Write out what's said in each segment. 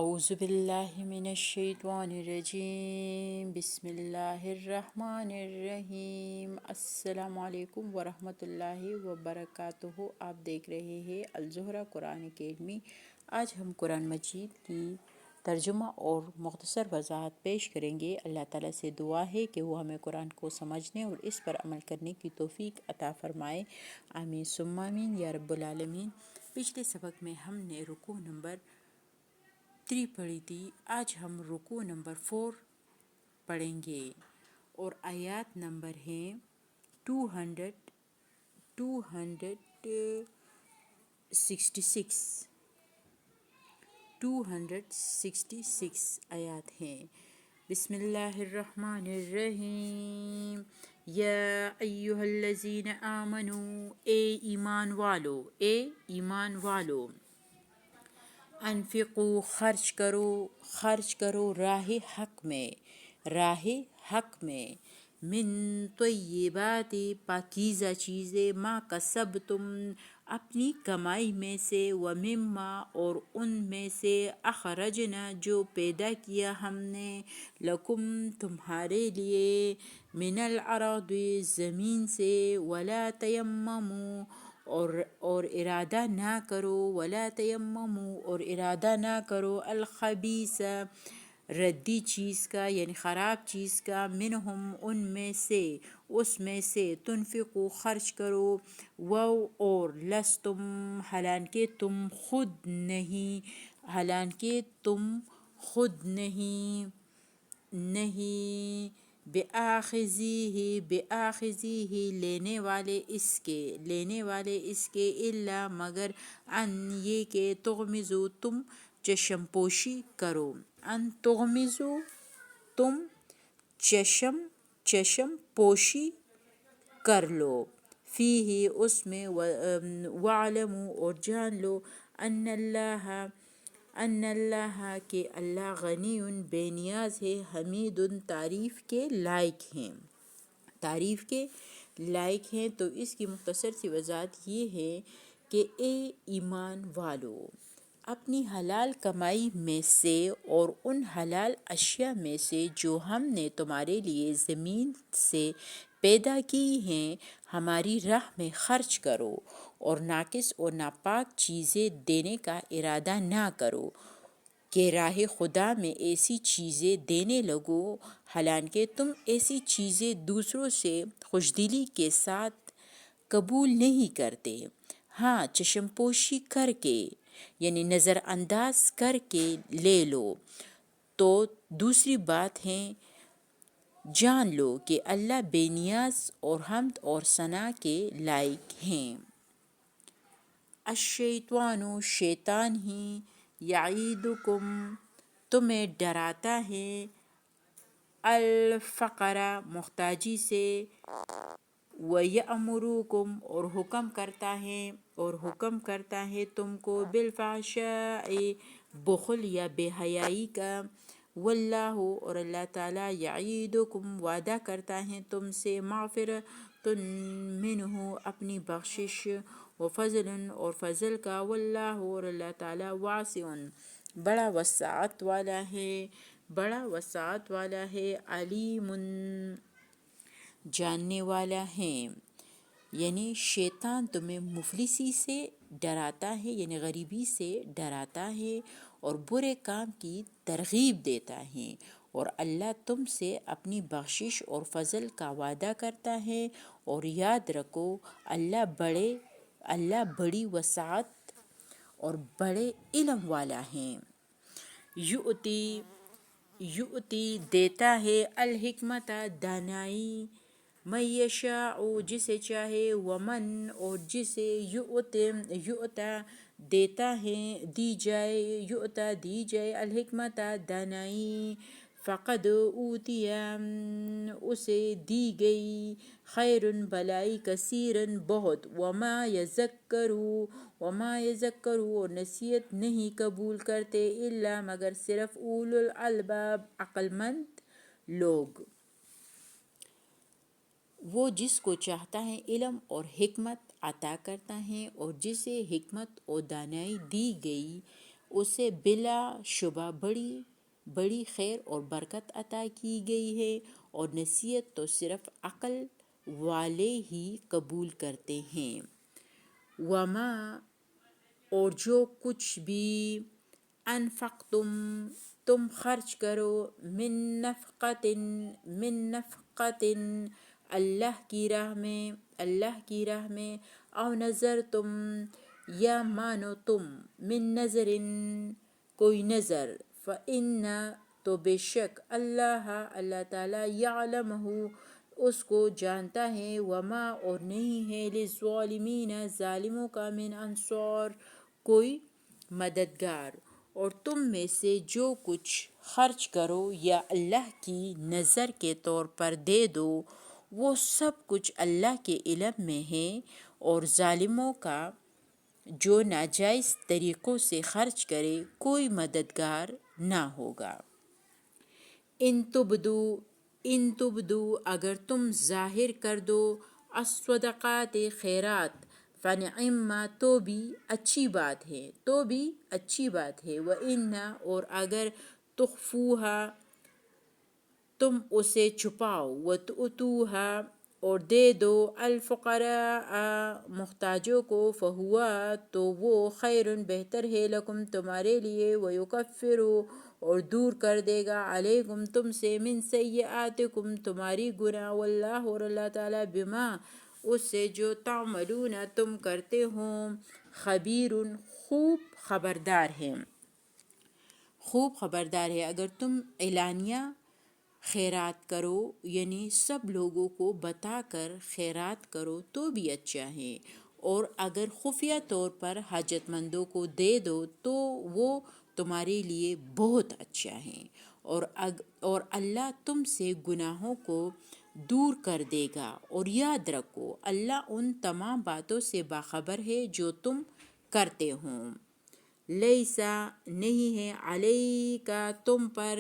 اعوذ باللہ من الشیطان الرجیم، بسم اللہ الرحمن الرحیم۔ السلام علیکم ورحمۃ اللہ وبرکاتہ۔ آپ دیکھ رہے ہیں الزہرہ قرآن اکیڈمی۔ آج ہم قرآن مجید کی ترجمہ اور مختصر وضاحت پیش کریں گے۔ اللہ تعالیٰ سے دعا ہے کہ وہ ہمیں قرآن کو سمجھنے اور اس پر عمل کرنے کی توفیق عطا فرمائے، آمین ثم آمین یا رب العالمین۔ پچھلے سبق میں ہم نے رکوع نمبر 3 پڑھی تھی، آج ہم رکوع نمبر 4 پڑھیں گے اور آیات نمبر ہیں 266 آیات ہیں۔ بسم اللہ الرحمن الرحیم۔ یا ایہا الذین آمنوا، اے ایمان والو، انفقوا خرچ کرو راہ حق میں، من طیبات پاکیزہ چیزیں، ما کسبتم اپنی کمائی میں سے، ومما اور ان میں سے، اخرجنا جو پیدا کیا ہم نے، لکم تمہارے لیے، من الارض زمین سے، ولا تیمموا اور ارادہ نہ کرو الخبیث ردی چیز کا، یعنی خراب چیز کا، منہم ان میں سے، اس میں سے، تنفقو خرچ کرو، اور لستم حالانکہ تم خود نہیں بآخذیہ لینے والے اس کے، الا مگر ان یہ کہ تغمزو تم چشم پوشی کرو، تم چشم پوشی کر لو، فیہ اس میں، وَاعْلَمُوا اور جان لو، ان اللہ کہ اللہ غنی بے نیاز ہے، حمید تعریف کے لائق ہیں۔ تو اس کی مختصر سی وضاحت یہ ہے کہ اے ایمان والو، اپنی حلال کمائی میں سے اور ان حلال اشیاء میں سے جو ہم نے تمہارے لیے زمین سے پیدا کی ہیں، ہماری راہ میں خرچ کرو، اور ناقص اور ناپاک چیزیں دینے کا ارادہ نہ کرو کہ راہ خدا میں ایسی چیزیں دینے لگو، حالانکہ تم ایسی چیزیں دوسروں سے خوشدلی کے ساتھ قبول نہیں کرتے۔ ہاں، چشم پوشی کر کے، یعنی نظر انداز کر کے لے لو۔ تو دوسری بات ہے، جان لو کہ اللہ بے نیاز اور حمد اور ثنا کے لائق ہیں۔ الشیطان شیطان ہی، یعیدکم تمہیں ڈراتا ہے، الفقر محتاجی سے، وَيَأْمُرُکم اور حکم کرتا ہے تم کو، بالفحشاء بخل یا بے حیائی کا، واللہ اور اللہ تعالیٰ، یعیدکم وعدہ کرتا ہے تم سے، مغفرۃ منہ اپنی بخشش، وفضل اور فضل کا، واللہ اور اللہ تعالیٰ، واسع بڑا وسعت والا ہے، علیم جاننے والا ہے۔ یعنی شیطان تمہیں مفلسی سے ڈراتا ہے، یعنی غریبی سے ڈراتا ہے اور برے کام کی ترغیب دیتا ہے، اور اللہ تم سے اپنی بخشش اور فضل کا وعدہ کرتا ہے، اور یاد رکھو اللہ بڑی وسعت اور بڑے علم والا ہے۔ یؤتی دیتا ہے، الحکمت دانائی، من یشاء جسے چاہے، ومن اور جسے، یؤتا دی جائے الحکمت دانائی، فقد اوتی اسے دی گئی، خیر بھلائی، کثیر بہت، وما یذکر اور نصیحت نہیں قبول کرتے، الا مگر صرف، اولو الالباب عقل مند لوگ۔ وہ جس کو چاہتا ہے علم اور حکمت عطا کرتا ہے، اور جسے حکمت اور دانائی دی گئی اسے بلا شبہ بڑی بڑی خیر اور برکت عطا کی گئی ہے، اور نصیحت تو صرف عقل والے ہی قبول کرتے ہیں۔ وما، اور جو کچھ بھی انفقتم، تم خرچ کرو، من نفقتن، اللہ کی راہ میں، او نظر تم، یا مانو تم، من نظرن، کوئی نظر، فإن، تو بے شک، اللہ تعالیٰ، یعلمہ، اس کو جانتا ہے، وما، اور نہیں ہے، للظالمین، ظالموں کا، من انصار، کوئی مددگار۔ اور تم میں سے جو کچھ خرچ کرو یا اللہ کی نظر کے طور پر دے دو، وہ سب کچھ اللہ کے علم میں ہے، اور ظالموں کا جو ناجائز طریقوں سے خرچ کرے کوئی مددگار نہ ہوگا۔ ان تبدو، اگر تم ظاہر کر دو، الصدقات، خیرات، فنعما، تو بھی اچھی بات ہے، وإن، اور اگر تخفوها، تم اسے چھپاؤ، وتؤتوها، اور دے دو، الفقراء، محتاجوں کو، فہو، تو وہ، خیر، بہتر ہے، لکم، تمہارے لیے، ویکفر، اور دور کر دے گا، علیکم، تم سے، من سیئاتکم، تمہاری گناہ، واللہ، اور اللہ تعالیٰ، بما، اس سے، جو تعملون، تم کرتے ہو، خبیر، خوب خبردار ہے۔ اگر تم اعلانیہ خیرات کرو، یعنی سب لوگوں کو بتا کر خیرات کرو تو بھی اچھا ہے، اور اگر خفیہ طور پر حاجت مندوں کو دے دو تو وہ تمہارے لیے بہت اچھا ہے، اور اللہ تم سے گناہوں کو دور کر دے گا، اور یاد رکھو اللہ ان تمام باتوں سے باخبر ہے جو تم کرتے ہو۔ لیسا، نہیں ہے، علیکا، تم پر،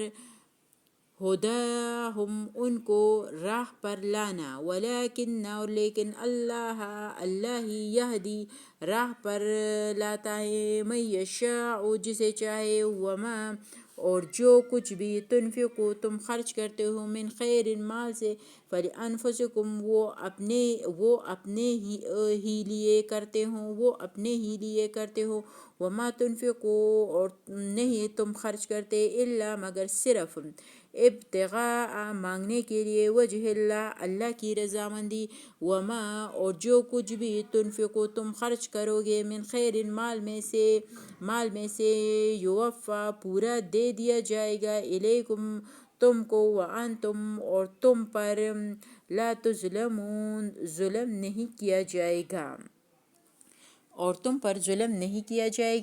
ہداہم، ان کو راہ پر لانا، ولیکن، اور لیکن، اللہ ہی، یہدی، راہ پر لاتا ہے، من یشاء، جسے چاہے، وما، اور جو کچھ بھی تنفقو، تم خرچ کرتے ہو، من خیر، مال سے، فلانفسکم، وہ اپنے ہی لیے کرتے ہو، وما تنفقو، اور نہیں تم خرچ کرتے، الا، مگر صرف، ابتغاء، مانگنے کے لیے، وجہ اللہ کی رضامندی، وما، اور جو کچھ بھی تنفقو، تم خرچ کرو گے، من خیر، مال میں سے، یوفا، پورا دے دیا جائے گا، الیکم، تم کو، وانتم، اور تم پر، لا تظلمون، ظلم نہیں کیا جائے گا،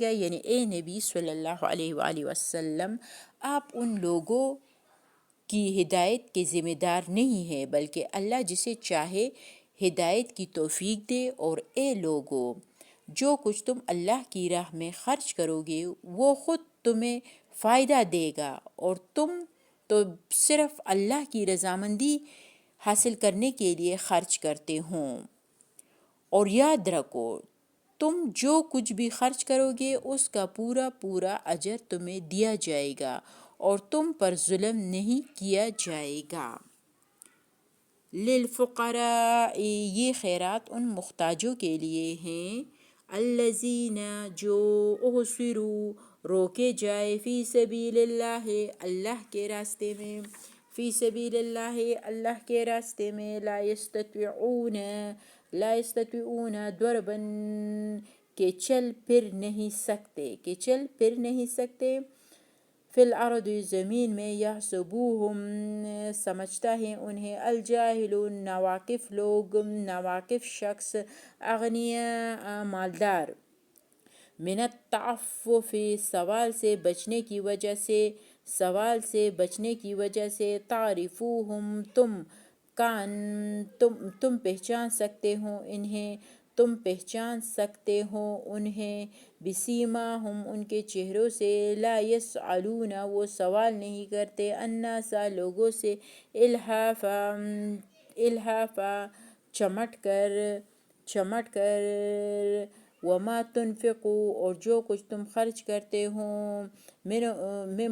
یعنی اے نبی صلی اللہ علیہ وآلہ وسلم، آپ ان لوگوں کی ہدایت کے ذمہ دار نہیں ہیں، بلکہ اللہ جسے چاہے ہدایت کی توفیق دے، اور اے لوگو، جو کچھ تم اللہ کی راہ میں خرچ کرو گے وہ خود تمہیں فائدہ دے گا، اور تم تو صرف اللہ کی رضامندی حاصل کرنے کے لیے خرچ کرتے ہوں، اور یاد رکھو تم جو کچھ بھی خرچ کرو گے اس کا پورا پورا اجر تمہیں دیا جائے گا، اور تم پر ظلم نہیں کیا جائے گا۔ للفقراء، یہ خیرات ان محتاجوں کے لیے ہیں، الذین، جو، احصروا، روکے جائے، فی سبیل اللہ، اللہ کے راستے میں، لا یستطیعون ضربا، کہ چل پھر نہیں سکتے، فی الارض، زمین میں، یحسبوہم، سمجھتا ہے انہیں، الجاہل، ناواقف شخص، اغنیاء، مالدار، من التعفف، سوال سے بچنے کی وجہ سے، تعرفوہم، تم پہچان سکتے ہو انہیں، بسیماہم، ان کے چہروں سے، لا یسألون، وہ سوال نہیں کرتے، الناس، لوگوں سے، الحافا، چمٹ کر، وما تنفقوا اور جو کچھ تم خرچ کرتے ہو من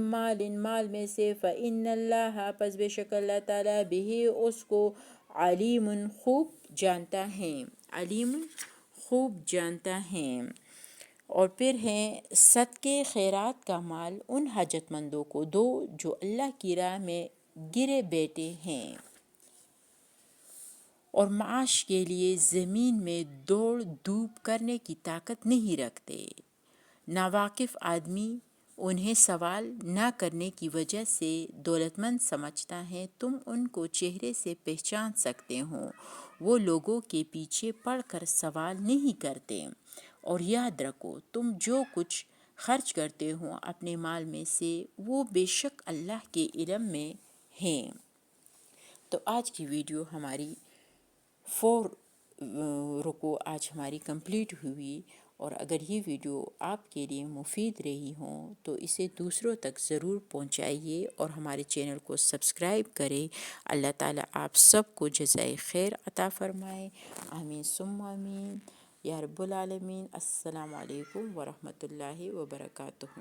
مال مال میں سے فإن اللہ پس بے شک اللہ تعالیٰ بھی اس کو علیم خوب جانتا ہے، علیم خوب جانتا ہے۔ اور پھر ہیں صدقے خیرات کا مال ان حاجت مندوں کو دو جو اللہ کی راہ میں گرے بیٹھے ہیں اور معاش کے لیے زمین میں دوڑ دھوپ کرنے کی طاقت نہیں رکھتے۔ ناواقف آدمی انہیں سوال نہ کرنے کی وجہ سے دولت مند سمجھتا ہے، تم ان کو چہرے سے پہچان سکتے ہو، وہ لوگوں کے پیچھے پڑ کر سوال نہیں کرتے۔ اور یاد رکھو تم جو کچھ خرچ کرتے ہو اپنے مال میں سے وہ بے شک اللہ کے علم میں ہیں۔ تو آج کی ویڈیو ہماری 4 رکو آج ہماری کمپلیٹ ہوئی، اور اگر یہ ویڈیو آپ کے لیے مفید رہی ہوں تو اسے دوسروں تک ضرور پہنچائیے اور ہمارے چینل کو سبسکرائب کریں۔ اللہ تعالیٰ آپ سب کو جزائے خیر عطا فرمائے، آمین ثم آمین یا رب العالمین۔ السلام علیکم ورحمۃ اللہ وبرکاتہ۔